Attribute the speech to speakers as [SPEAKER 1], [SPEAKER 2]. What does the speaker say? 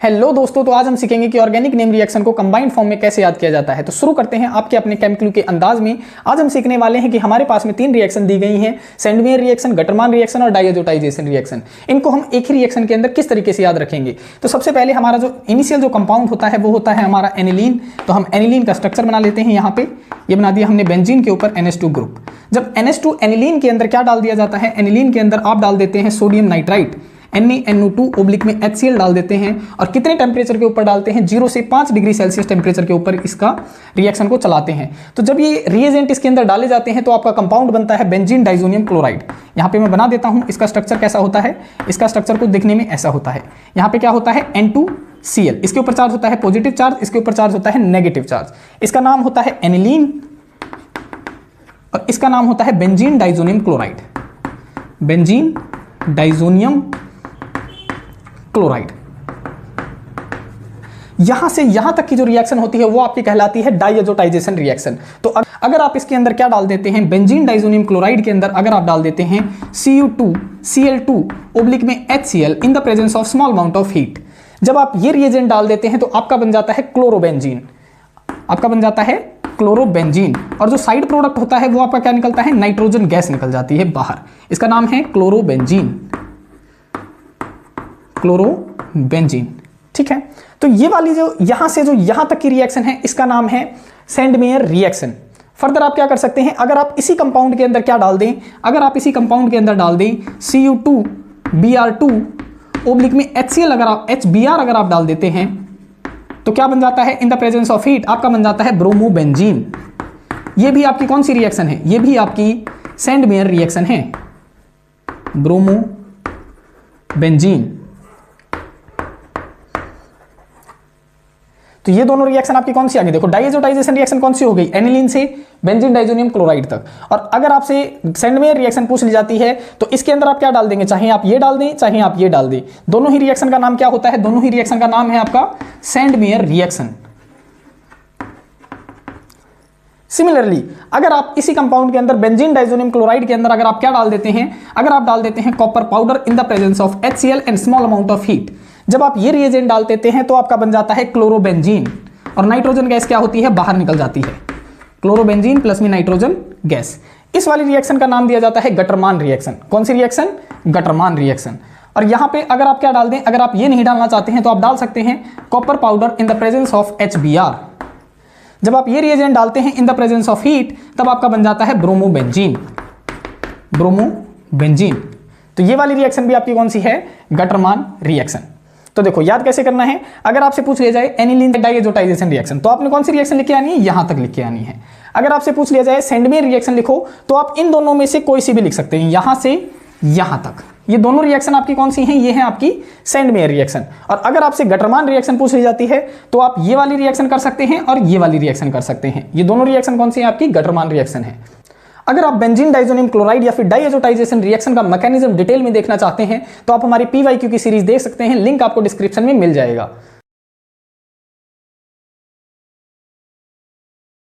[SPEAKER 1] Hello दोस्तों, तो आज हम सीखेंगे कि ऑर्गेनिक नेम रिएक्शन को कंबाइंड फॉर्म में कैसे याद किया जाता है। तो शुरू करते हैं आपके अपने केमिकल के अंदाज में। आज हम सीखने वाले हैं कि हमारे पास में 3 रिएक्शन दी गई हैं, सेंडमेयर रिएक्शन, गटरमान रिएक्शन और डायजोटाइजेशन रिएक्शन। इनको हम एक ही रिएक्शन के अंदर किस तरीके से याद रखेंगे। तो सबसे पहले हमारा जो इनिशियल जो कंपाउंड होता है वो होता है हमारा एनिलीन। तो हम एनिलीन का स्ट्रक्चर बना लेते हैं। यहाँ पे ये बना दिया हमने बेंजीन के ऊपर NH2 ग्रुप। जब NH2 एनिलीन के अंदर क्या डाल दिया जाता है, एनिलीन के अंदर आप डाल देते हैं सोडियम नाइट्राइट, NaNO2 ओब्लिक में HCl डाल देते हैं। और कितने टेम्परेचर के ऊपर डालते हैं, 0 से 5 डिग्री सेल्सियस टेम्परेचर के ऊपर इसका रिएक्शन को चलाते हैं। तो जब ये रिएजेंट इसके अंदर डाले जाते हैं तो आपका कंपाउंड बनता है बेंजीन डाइजोनियम क्लोराइड। यहाँ पे मैं बना देता हूँ इसका स्ट्रक्चर कैसा होता है। इसका स्ट्रक्चर को दिखने में ऐसा होता है। यहाँ पे क्या होता है, N2Cl, इसके ऊपर चार्ज होता है पॉजिटिव चार्ज, इसके ऊपर चार्ज होता है नेगेटिव चार्ज। इसका नाम होता है एनिलीन और इसका नाम होता है benzene diazonium chloride, benzene diazonium chloride. यहां से यहां तक की जो रिएक्शन होती है वो आपकी कहलाती है डायजोटाइजेशन रिएक्शन। तो अगर आप इसके अंदर क्या डाल देते हैं, बेंजीन डाइजोनियम क्लोराइड के अंदर अगर आप डाल देते हैं Cu2Cl2 ओब्लिक में HCl in the presence of small amount of heat, जब आप ये रिएजेंट डाल देते हैं तो आपका बन जाता है क्लोरोबेंजीन, आपका बन जाता है क्लोरोबेंजीन। और जो साइड प्रोडक्ट होता है वो आपका क्या निकलता है, नाइट्रोजन गैस निकल जाती है बाहर। इसका नाम है क्लोरोबेंजीन, क्लोरोबेंजीन। ठीक है, तो ये वाली जो यहां से जो यहां तक की रिएक्शन है इसका नाम है सेंडमेयर रिएक्शन। फर्दर आप क्या कर सकते हैं, अगर आप इसी कंपाउंड के अंदर क्या डाल दें, अगर आप इसी कंपाउंड के अंदर डाल दें Cu2Br2 ओब्लिक में HCl अगर आप HBr अगर आप डाल देते हैं तो क्या बन जाता है, in the presence of heat आपका बन जाता है ब्रोमोबेंजीन। ये भी आपकी कौन सी रिएक्शन है, ये भी आपकी सेंडमेयर रिएक्शन है, ब्रोमोबेंजीन। तो ये दोनों रिएक्शन आपकी कौन सी आ गई, देखो डायजोटाइजेशन रिएक्शन कौन सी हो गई, एनिलीन से बेंजीन डाइजोनियम क्लोराइड तक। और अगर आपसे सेंडमेयर रिएक्शन पूछ ली जाती है तो इसके अंदर आप क्या डाल देंगे, चाहे आप ये डाल दें चाहे आप ये डाल दें, दोनों ही रिएक्शन का नाम क्या होता है, दोनों ही रिएक्शन का नाम है आपका सेंडमेयर रिएक्शन। सिमिलरली अगर आप इसी कंपाउंड के अंदर बेंजीन डाइजोनियम क्लोराइड के अंदर अगर आप क्या डाल देते हैं, अगर आप डाल देते हैं copper powder in the presence of HCl and small amount of heat, जब आप ये रिएजेंट डाल देते हैं तो आपका बन जाता है क्लोरोबेंजीन। और नाइट्रोजन गैस क्या होती है, बाहर निकल जाती है, क्लोरोबेंजीन प्लस में नाइट्रोजन गैस। इस वाली रिएक्शन का नाम दिया जाता है गटरमान रिएक्शन। कौन सी रिएक्शन, गटरमान रिएक्शन। और यहां पे अगर आप क्या डाल दें, अगर आप ये नहीं डालना चाहते हैं तो आप डाल सकते हैं copper powder in the presence of HBr। जब आप ये रिएजेंट डालते हैं in the presence of heat तब आपका बन जाता है ब्रोमोबेंजीन, ब्रोमोबेंजीन। तो ये वाली रिएक्शन भी आपकी कौन सी है, गटरमान रिएक्शन। तो देखो याद कैसे करना है, अगर आपसे पूछ लिया जाए एनिलीन डायजोटाइजेशन रिएक्शन तो आपने कौन सी रिएक्शन लिख के आनी है, यहां तक लिख के आनी है। अगर आपसे पूछ लिया जाए सेंडमेयर रिएक्शन लिखो तो आप इन दोनों में से कोई सी भी लिख सकते हैं, यहां से यहां तक। ये दोनों रिएक्शन आपकी कौन सी हैं, ये है आपकी सेंडमेयर रिएक्शन। और अगर आपसे गटरमान रिएक्शन पूछ ली जाती है तो आप ये वाली रिएक्शन कर सकते हैं और ये वाली रिएक्शन कर सकते हैं। ये दोनों रिएक्शन कौन सी है, आपकी गटरमान रिएक्शन है। अगर आप बेंजीन डाइजोनियम क्लोराइड या फिर डायजोटाइजेशन रिएक्शन का मैकेनिज्म डिटेल में देखना चाहते हैं तो आप हमारी PYQ की सीरीज देख सकते हैं, लिंक आपको डिस्क्रिप्शन में मिल जाएगा।